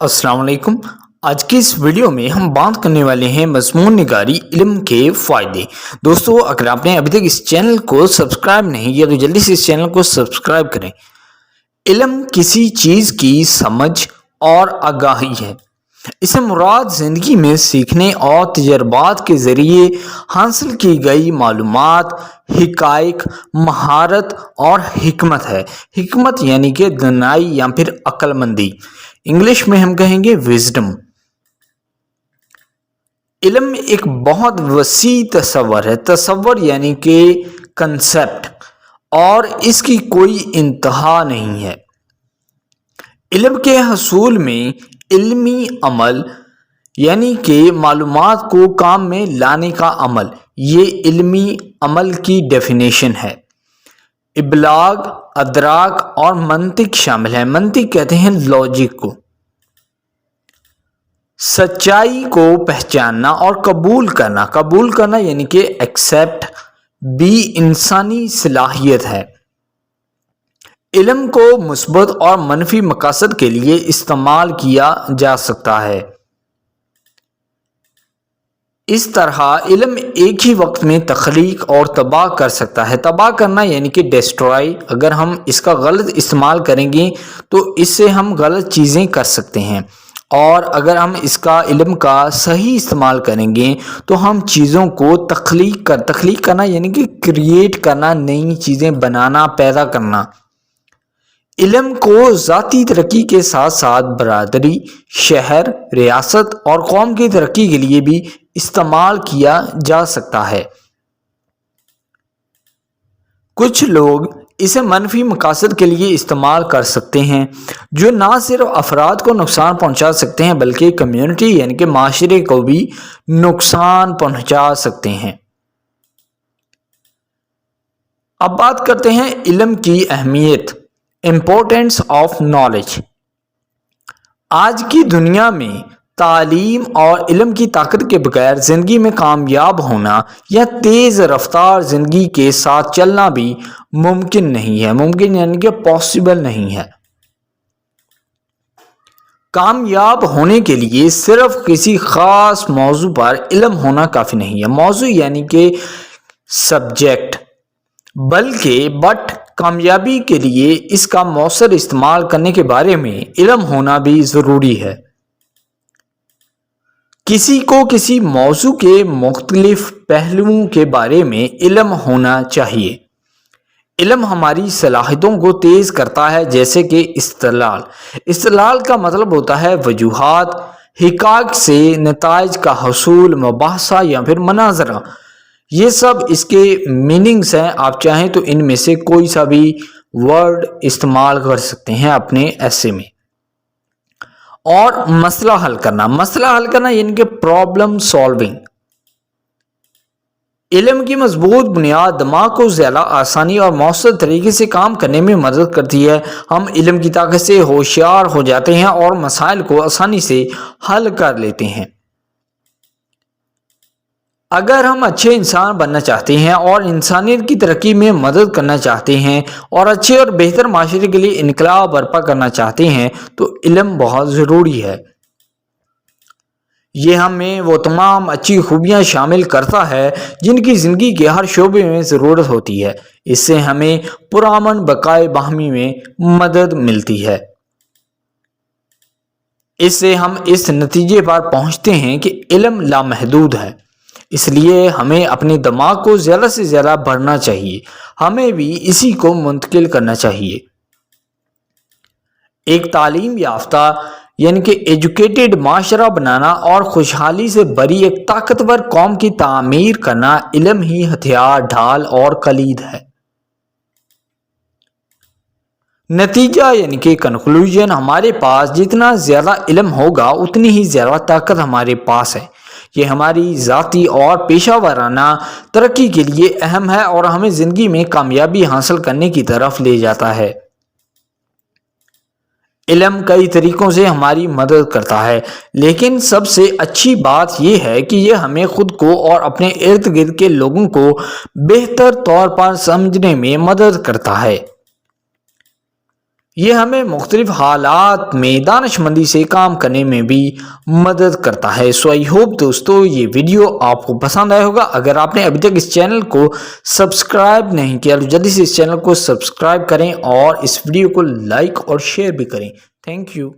अस्सलाम वालेकुम। आज की इस वीडियो में हम बात करने वाले हैं मज़मून निगारी इल्म के फ़ायदे। दोस्तों, अगर आपने अभी तक इस चैनल को सब्सक्राइब नहीं किया तो जल्दी से इस चैनल को सब्सक्राइब करें। इल्म किसी चीज़ की समझ और आगाही है। इससे मुराद ज़िंदगी में सीखने और तजर्बात के ज़रिए हासिल की गई मालूमात, हिकायक, महारत और हिकमत है। हिकमत यानी कि दानाई या फिर अक्लमंदी, इंग्लिश में हम कहेंगे विजडम। इल्म एक बहुत वसी तसव्वुर है। तसव्वुर यानी कि कंसेप्ट, और इसकी कोई इंतहा नहीं है। इल्म के हसूल में इल्मी अमल यानी कि मालूमात को काम में लाने का अमल, ये इल्मी अमल की डेफिनेशन है। इबलाग, अदराक और मंतिक शामिल है। मंतिक कहते हैं लॉजिक को। सच्चाई को पहचानना और कबूल करना यानी कि एक्सेप्ट भी इंसानी सलाहियत है। इल्म को मुस्बत और मनफी मकासद के लिए इस्तेमाल किया जा सकता है। इस तरह इल्म एक ही वक्त में तख्लीक और तबाह कर सकता है। तबाह करना यानी कि डिस्ट्रॉय। अगर हम इसका गलत इस्तेमाल करेंगे तो इससे हम गलत चीज़ें कर सकते हैं, और अगर हम इसका इल्म का सही इस्तेमाल करेंगे तो हम चीज़ों को तख्लीक करना यानी कि क्रिएट करना, नई चीज़ें बनाना, पैदा करना। इल्म को ज़ाती तरक्की के साथ साथ बरादरी, शहर, रियासत और कौम की तरक्की के लिए भी इस्तेमाल किया जा सकता है। कुछ लोग इसे मनफी मकासद के लिए इस्तेमाल कर सकते हैं, जो ना सिर्फ अफराद को नुकसान पहुंचा सकते हैं बल्कि कम्युनिटी यानी कि माशरे को भी नुकसान पहुंचा सकते हैं। अब बात करते हैं इल्म की अहमियत, इम्पोर्टेंस ऑफ नॉलेज। आज की दुनिया में तालीम और इल्म की ताकत के बगैर ज़िंदगी में कामयाब होना या तेज़ रफ्तार ज़िंदगी के साथ चलना भी मुमकिन नहीं है। मुमकिन यानी कि पॉसिबल नहीं है। कामयाब होने के लिए सिर्फ किसी ख़ास मौजू पर इल्म होना काफ़ी नहीं है। मौजू यानी कि सब्जेक्ट, बट कामयाबी के लिए इसका मौसर इस्तेमाल करने के बारे में इल्म होना भी ज़रूरी है। किसी को किसी मौजू के मुख्तलिफ पहलुओं के बारे में इल्म होना चाहिए। इल्म हमारी सलाहियतों को तेज़ करता है, जैसे कि इस्तलाल का मतलब होता है वजूहात, हिकाक से नताइज का हसूल, मुबाहसा या फिर मनाजरा। ये सब इसके मीनिंग्स हैं। आप चाहें तो इनमें से कोई सा भी वर्ड इस्तेमाल कर सकते हैं अपने ऐसे में। और मसला हल करना यानी कि प्रॉब्लम सॉल्विंग। इल्म की मजबूत बुनियाद दिमाग को ज़्यादा आसानी और मौसर तरीके से काम करने में मदद करती है। हम इल्म की ताकत से होशियार हो जाते हैं और मसाइल को आसानी से हल कर लेते हैं। अगर हम अच्छे इंसान बनना चाहते हैं और इंसानियत की तरक्की में मदद करना चाहते हैं और अच्छे और बेहतर माशरे के लिए इनकलाब बर्पा करना चाहते हैं तो इल्म बहुत ज़रूरी है। ये हमें वो तमाम अच्छी खूबियाँ शामिल करता है जिनकी ज़िंदगी के हर शोबे में ज़रूरत होती है। इससे हमें पुरअमन बकाए बाहमी में मदद मिलती है। इससे हम इस नतीजे पर पहुँचते हैं कि इल्म लामहदूद है, इसलिए हमें अपने दिमाग को ज़्यादा से ज़्यादा बढ़ना चाहिए। हमें भी इसी को मुंतकिल करना चाहिए। एक तालीम याफ्ता यानी कि एजुकेटेड माशरा बनाना और खुशहाली से भरी एक ताकतवर कौम की तामीर करना इल्म ही हथियार, ढाल और कलीद है। नतीजा यानी कि कंक्लूजन, हमारे पास जितना ज़्यादा इल्म होगा उतनी ही ज़्यादा ताकत हमारे पास है। ये हमारी ज़ाती और पेशा वाराना तरक्की के लिए अहम है और हमें ज़िंदगी में कामयाबी हासिल करने की तरफ ले जाता है। इल्म कई तरीक़ों से हमारी मदद करता है, लेकिन सबसे अच्छी बात यह है कि यह हमें खुद को और अपने इर्द गिर्द के लोगों को बेहतर तौर पर समझने में मदद करता है। یہ ہمیں مختلف حالات میں دانش مندی سے کام کرنے میں بھی مدد کرتا ہے۔ سو آئی ہوپ دوستو یہ ویڈیو آپ کو پسند آیا ہوگا۔ اگر آپ نے ابھی تک اس چینل کو سبسکرائب نہیں کیا تو جلدی سے اس چینل کو سبسکرائب کریں اور اس ویڈیو کو لائک اور شیئر بھی کریں۔ Thank you.